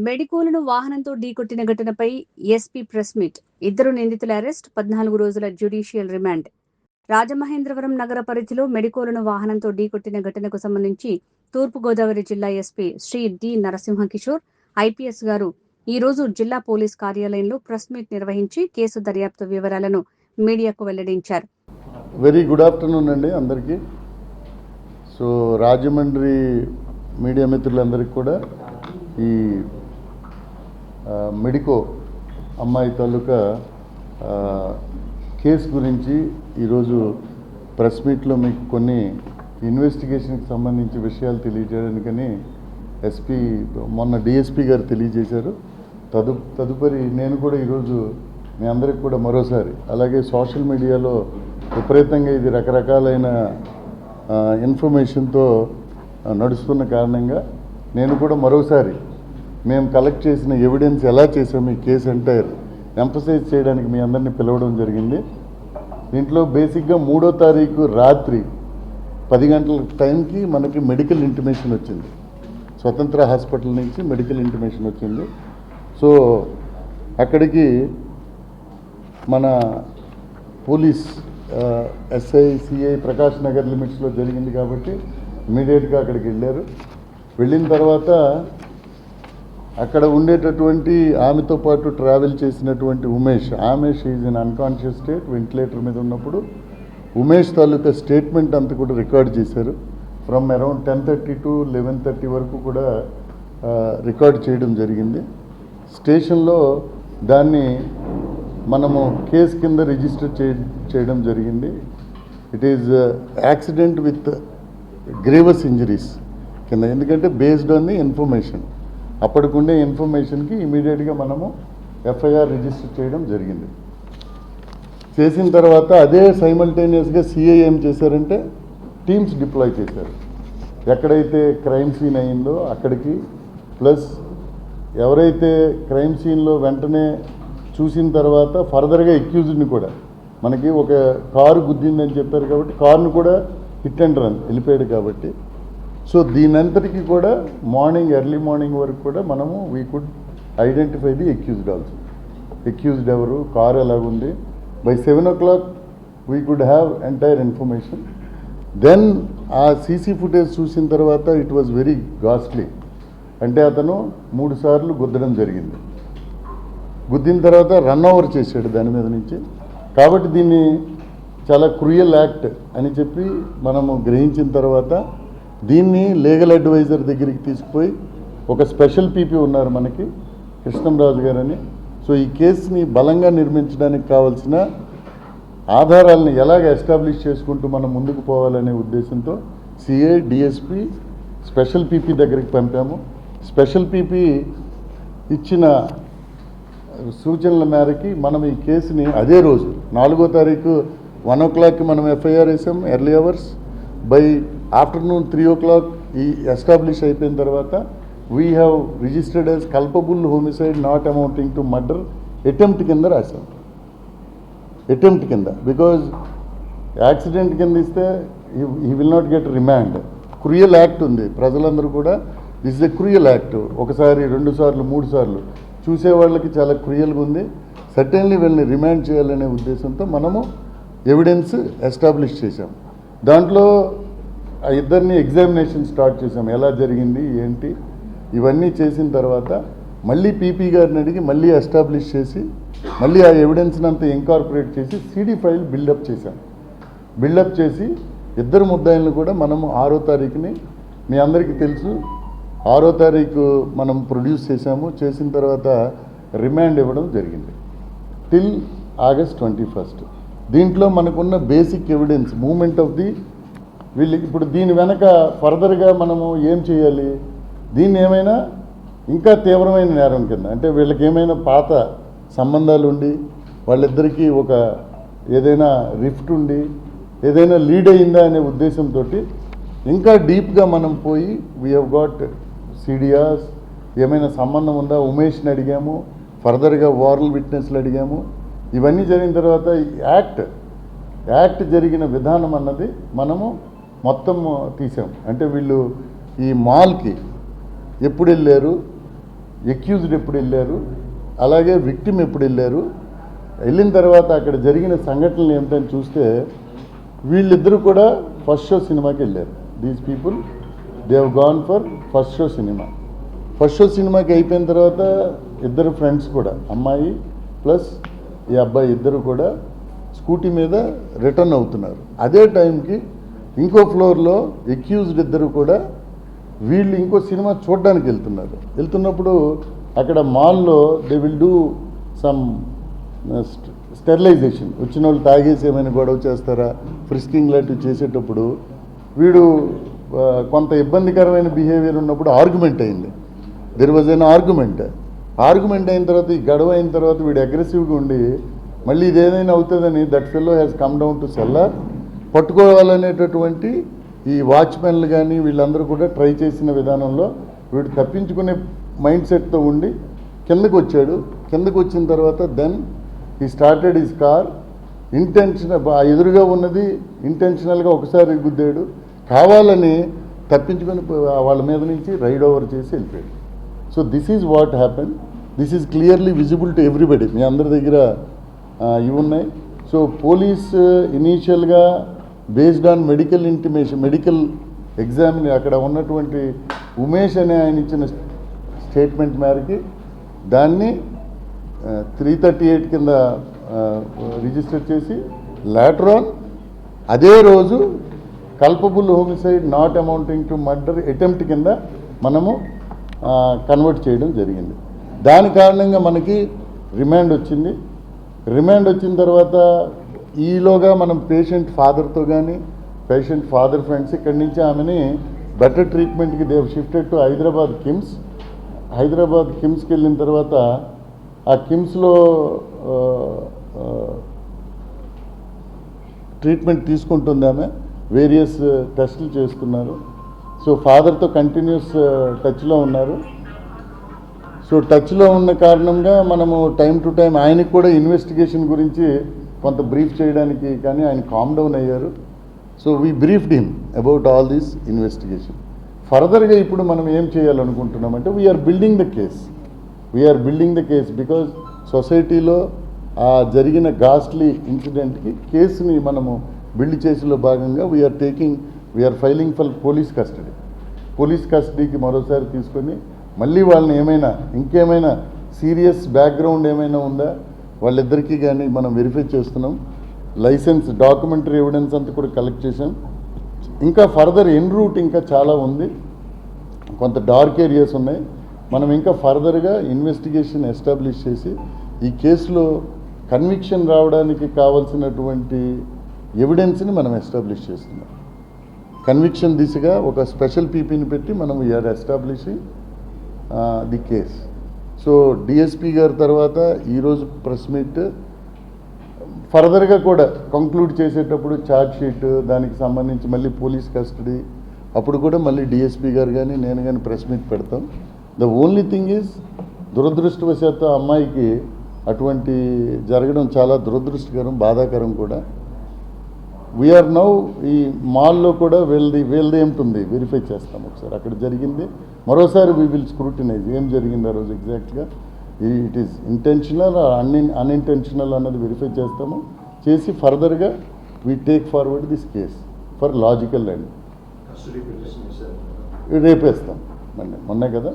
మెడికోలను వాహనంతో ఢీకొట్టిన ఘటనపై SP press meet. ఇద్దరు నిందితుల అరెస్ట్, 14 రోజుల జ్యుడిషియల్ రిమాండ్. రాజమహేంద్రవరం నగర పరిధిలో మెడికోలను వాహనంతో ఢీకొట్టిన ఘటనకు సంబంధించి తూర్పుగోదావరి జిల్లా SP Shri D Narasimha Kishore IPS గారు ఈ రోజు జిల్లా పోలీస్ కార్యాలయంలో ప్రెస్ మీట్ నిర్వహించి కేసు దర్యాప్తు వివరాలను మీడియాకు వెల్లడించారు. వెరీ గుడ్ ఆఫ్టర్నూన్ అండి అందరికీ. సో రాజమండ్రి మీడియా మిత్రులందరికీ కూడా ఈ మెడికో అమ్మాయి తాలూకా కేసు గురించి ఈరోజు ప్రెస్ మీట్లో మీకు కొన్ని ఇన్వెస్టిగేషన్కి సంబంధించి విషయాలు తెలియజేయడానికని ఎస్పీ మొన్న డిఎస్పీ గారు తెలియజేశారు. తదుపరి నేను కూడా ఈరోజు మీ అందరికి కూడా మరోసారి, అలాగే సోషల్ మీడియాలో విపరీతంగా ఇది రకరకాలైన ఇన్ఫర్మేషన్తో నడుస్తున్న కారణంగా నేను కూడా మరోసారి మేము కలెక్ట్ చేసిన ఎవిడెన్స్ ఎలా చేసాము ఈ కేసు ఎంటైర్ ఎంఫసైజ్ చేయడానికి మీ అందరినీ పిలవడం జరిగింది. దీంట్లో బేసిక్గా 3వ తారీఖు రాత్రి 10 గంటల టైంకి మనకి మెడికల్ ఇంటిమేషన్ వచ్చింది. స్వతంత్ర హాస్పిటల్ నుంచి మెడికల్ ఇంటిమేషన్ వచ్చింది. సో అక్కడికి మన police SI CI Prakash Nagar లిమిట్స్లో జరిగింది కాబట్టి ఇమీడియట్గా అక్కడికి వెళ్ళారు. వెళ్ళిన తర్వాత అక్కడ ఉండేటటువంటి ఆమెతో పాటు ట్రావెల్ చేసినటువంటి Umesh, she in unconscious state, ventilator మీద ఉన్నప్పుడు ఉమేష్ తాలూకా స్టేట్మెంట్ అంతా కూడా రికార్డ్ చేశారు. ఫ్రమ్ అరౌండ్ 10:30 to 11:30 వరకు కూడా రికార్డ్ చేయడం జరిగింది. స్టేషన్లో దాన్ని మనము కేసు కింద రిజిస్టర్ చేయడం జరిగింది. It is accident with grievous injuries కింద, ఎందుకంటే బేస్డ్ ఆన్ ది ఇన్ఫర్మేషన్, అప్పటికుండే ఇన్ఫర్మేషన్కి ఇమీడియట్గా మనము ఎఫ్ఐఆర్ రిజిస్టర్ చేయడం జరిగింది. చేసిన తర్వాత అదే సైమల్టేనియస్గా సిఐ ఏం చేశారంటే టీమ్స్ డిప్లాయ్ చేశారు. ఎక్కడైతే క్రైమ్ సీన్ అయిందో అక్కడికి, ప్లస్ ఎవరైతే క్రైమ్ సీన్లో వెంటనే చూసిన తర్వాత ఫర్దర్గా ఎక్యూజ్డ్ని కూడా, మనకి ఒక కారు గుద్దిందని చెప్పారు కాబట్టి కారును కూడా హిట్ అండ్ రన్ వెళ్ళిపోయాడు కాబట్టి, సో దీనంతటికీ కూడా ఎర్లీ మార్నింగ్ వరకు కూడా మనము we could identify the accused also. Accused ఎవరు, కారు ఎలాగుంది, by 7 o'clock we could have entire information. Then ఆ సీసీ ఫుటేజ్ చూసిన తర్వాత ఇట్ వాజ్ వెరీ కాస్ట్లీ. అంటే అతను 3 సార్లు గుద్దడం జరిగింది. గుద్దిన తర్వాత రన్ ఓవర్ చేశాడు దాని మీద నుంచి. కాబట్టి దీన్ని చాలా క్రూయల్ యాక్ట్ అని చెప్పి మనము గ్రహించిన తర్వాత దీన్ని లీగల్ అడ్వైజర్ దగ్గరికి తీసుకుపోయి, ఒక స్పెషల్ పీపీ ఉన్నారు మనకి కృష్ణంరాజు గారని, సో ఈ కేసుని బలంగా నిర్మించడానికి కావాల్సిన ఆధారాలను ఎలాగ ఎస్టాబ్లిష్ చేసుకుంటూ మనం ముందుకు పోవాలనే ఉద్దేశంతో సిఐ డిఎస్పి స్పెషల్ పీపీ దగ్గరికి పంపాము. స్పెషల్ పీపీ ఇచ్చిన సూచనల మేరకి మనం ఈ కేసుని అదే రోజు 4వ తారీఖు 1 o'clock మనం ఎఫ్ఐఆర్ వేసాం early hours. By afternoon 3 o'clock ఈ ఎస్టాబ్లిష్ అయిపోయిన తర్వాత we have registered as culpable homicide not amounting to murder attempt కింద రాశాం. అటెంప్ట్ కింద, బికాజ్ యాక్సిడెంట్ కింద ఇస్తే he will not get remand. Cruel act ఉంది, ప్రజలందరూ కూడా this is a cruel act. ఒకసారి 2 సార్లు 3 సార్లు చూసేవాళ్ళకి చాలా క్రూయల్గా ఉంది. సర్టెన్లీ వీళ్ళని రిమాండ్ చేయాలనే ఉద్దేశంతో మనము ఎవిడెన్స్ ఎస్టాబ్లిష్ చేశాం. దాంట్లో ఆ ఇద్దరిని ఎగ్జామినేషన్ స్టార్ట్ చేసాం, ఎలా జరిగింది ఏంటి ఇవన్నీ చేసిన తర్వాత మళ్ళీ పీపీ గారిని అడిగి మళ్ళీ ఎస్టాబ్లిష్ చేసి మళ్ళీ ఆ ఎవిడెన్స్ని అంతా ఇన్కార్పొరేట్ చేసి సిడి ఫైల్ బిల్డప్ చేశాం. బిల్డప్ చేసి ఇద్దరు ముద్దాయిలను కూడా మనము 6వ తారీఖుని, మీ అందరికీ తెలుసు, 6వ తారీఖు మనం ప్రొడ్యూస్ చేశాము. చేసిన తర్వాత రిమాండ్ ఇవ్వడం జరిగింది టిల్ August 21st. దీంట్లో మనకున్న basic evidence movement of the వీళ్ళు. ఇప్పుడు దీని వెనక ఫర్దర్గా మనము ఏం చేయాలి, దీన్ని ఏమైనా ఇంకా తీవ్రమైన నేరం కింద, అంటే వీళ్ళకి ఏమైనా పాత సంబంధాలు ఉండి వాళ్ళిద్దరికీ ఒక ఏదైనా రిఫ్ట్ ఉండి ఏదైనా లీడ్ అయిందా అనే ఉద్దేశంతో ఇంకా డీప్గా మనం పోయి వీ హ్యావ్ గాట్ సిడిఆర్స్, ఏమైనా సంబంధం ఉందా ఉమేష్ని అడిగాము, ఫర్దర్గా వారల్ విట్నెస్లు అడిగాము. ఇవన్నీ జరిగిన తర్వాత యాక్ట్ జరిగిన విధానం అన్నది మనము మొత్తం తీసాం. అంటే వీళ్ళు ఈ మాల్కి ఎప్పుడు వెళ్ళారు, ఎక్యూజ్డ్ ఎప్పుడు వెళ్ళారు, అలాగే విక్టిమ్ ఎప్పుడు వెళ్ళారు, వెళ్ళిన తర్వాత అక్కడ జరిగిన సంఘటనలు ఏమిటని చూస్తే వీళ్ళిద్దరూ కూడా ఫస్ట్ షో సినిమాకి వెళ్ళారు. These people they have gone for first show cinema. First show సినిమాకి అయిపోయిన తర్వాత ఇద్దరు ఫ్రెండ్స్ కూడా, అమ్మాయి ప్లస్ ఈ అబ్బాయి ఇద్దరు కూడా స్కూటీ మీద రిటర్న్ అవుతున్నారు. అదే టైంకి ఇంకో ఫ్లోర్లో ఎక్యూజ్డ్ ఇద్దరు కూడా వీళ్ళు ఇంకో సినిమా చూడడానికి వెళ్తున్నప్పుడు అక్కడ మాల్లో they will do some sterilization. వచ్చిన వాళ్ళు తాగేసి ఏమైనా గొడవ చేస్తారా, ఫ్రిస్కింగ్ లాంటివి చేసేటప్పుడు వీడు కొంత ఇబ్బందికరమైన బిహేవియర్ ఉన్నప్పుడు ఆర్గ్యుమెంట్ అయింది. దెర్ వాజ్ ఎన్ ఆర్గ్యుమెంట్ అయిన తర్వాత, ఈ గొడవ అయిన తర్వాత వీడు అగ్రెసివ్గా ఉండి మళ్ళీ ఇది ఏదైనా అవుతుందని that fellow has come down to cellar. పట్టుకోవాలనేటటువంటి ఈ వాచ్మెన్లు కానీ వీళ్ళందరూ కూడా ట్రై చేసిన విధానంలో వీడు తప్పించుకునే మైండ్ సెట్తో ఉండి కిందకు వచ్చాడు. కిందకు వచ్చిన తర్వాత దెన్ ఈ స్టార్టెడ్ హిస్ కార్. ఎదురుగా ఉన్నది ఇంటెన్షనల్గా ఒకసారి గుద్దాడు, కావాలని తప్పించుకొని వాళ్ళ మీద నుంచి రైడ్ ఓవర్ చేసి వెళ్ళిపోయాడు. So this is what happen. This is clearly visible to everybody. మీ అందరి దగ్గర ఇవి ఉన్నాయి. సో పోలీస్ ఇనీషియల్గా బేస్డ్ ఆన్ మెడికల్ ఎగ్జామిన్ అక్కడ ఉన్నటువంటి ఉమేష్ అనే ఆయన ఇచ్చిన స్టేట్మెంట్ మేరకి దాన్ని 338 కింద రిజిస్టర్ చేసి లాటర్ ఆన్ అదే రోజు culpable homicide not amounting to murder attempt కింద మనము కన్వర్ట్ చేయడం జరిగింది. దాని కారణంగా మనకి రిమాండ్ వచ్చింది. రిమాండ్ వచ్చిన తర్వాత ఈలోగా మనం పేషెంట్ ఫాదర్తో కానీ పేషెంట్ ఫాదర్ ఫ్రెండ్స్ ఇక్కడి నుంచి ఆమెని బెటర్ ట్రీట్మెంట్కి దేవ్ షిఫ్టెడ్ టు హైదరాబాద్ కిమ్స్కి వెళ్ళిన తర్వాత ఆ కిమ్స్లో ట్రీట్మెంట్ తీసుకుంటుంది ఆమె. వేరియస్ టెస్టులు చేస్తున్నారు. సో ఫాదర్తో కంటిన్యూస్ టచ్లో ఉన్నారు. సో టచ్లో ఉన్న కారణంగా మనము టైం టు టైం ఆయనకు కూడా ఇన్వెస్టిగేషన్ గురించి కొంత బ్రీఫ్ చేయడానికి కానీ ఆయన కామ్ డౌన్ అయ్యారు. So we briefed him about all this investigation. ఫర్దర్గా ఇప్పుడు మనం ఏం చేయాలనుకుంటున్నామంటే we are building the case because సొసైటీలో ఆ జరిగిన గాస్ట్లీ ఇన్సిడెంట్కి కేసుని మనము బిల్డ్ చేసేలో భాగంగా వీఆర్ ఫైలింగ్ ఫర్ పోలీస్ కస్టడీకి మరోసారి తీసుకొని మళ్ళీ వాళ్ళని ఇంకేమైనా సీరియస్ బ్యాక్గ్రౌండ్ ఏమైనా ఉందా వాళ్ళిద్దరికీ కానీ మనం వెరిఫై చేస్తున్నాం. లైసెన్స్ డాక్యుమెంటరీ ఎవిడెన్స్ అంతా కూడా కలెక్ట్ చేసాం. ఇంకా ఫర్దర్ ఎన్ రూట్ ఇంకా చాలా ఉంది, కొంత డార్క్ ఏరియాస్ ఉన్నాయి. మనం ఇంకా ఫర్దర్గా ఇన్వెస్టిగేషన్ ఎస్టాబ్లిష్ చేసి ఈ కేసులో కన్విక్షన్ రావడానికి కావాల్సినటువంటి ఎవిడెన్స్ని మనం ఎస్టాబ్లిష్ చేస్తున్నాం. కన్విక్షన్ దిశగా ఒక స్పెషల్ పీపీని పెట్టి మనం we are establishing the case. So DSP గారి తర్వాత ఈరోజు ప్రెస్ మీట్ ఫర్దర్గా కూడా కంక్లూడ్ చేసేటప్పుడు ఛార్జ్ షీట్ దానికి సంబంధించి మళ్ళీ పోలీస్ కస్టడీ అప్పుడు కూడా మళ్ళీ డిఎస్పీ గారు కానీ నేను కానీ ప్రెస్ మీట్ పెడతాం. ద ఓన్లీ థింగ్ ఈజ్ దురదృష్టవశాత్తు అమ్మాయికి అటువంటి జరగడం చాలా దురదృష్టకరం, బాధాకరం కూడా. వీఆర్ నౌ ఈ మాల్లో కూడా వీళ్ళది ఏమిటి వెరిఫై చేస్తాం ఒకసారి అక్కడ జరిగింది. మరోసారి వీ విల్ స్క్రూటినైజ్ ఏం జరిగింది ఆ రోజు ఎగ్జాక్ట్గా, ఇట్ ఈస్ ఇంటెన్షనల్ అన్ఇంటెన్షనల్ అన్నది వెరిఫై చేస్తాము. చేసి ఫర్దర్గా we take forward this case for logical and రేపేస్తాం. మొన్నే కదా.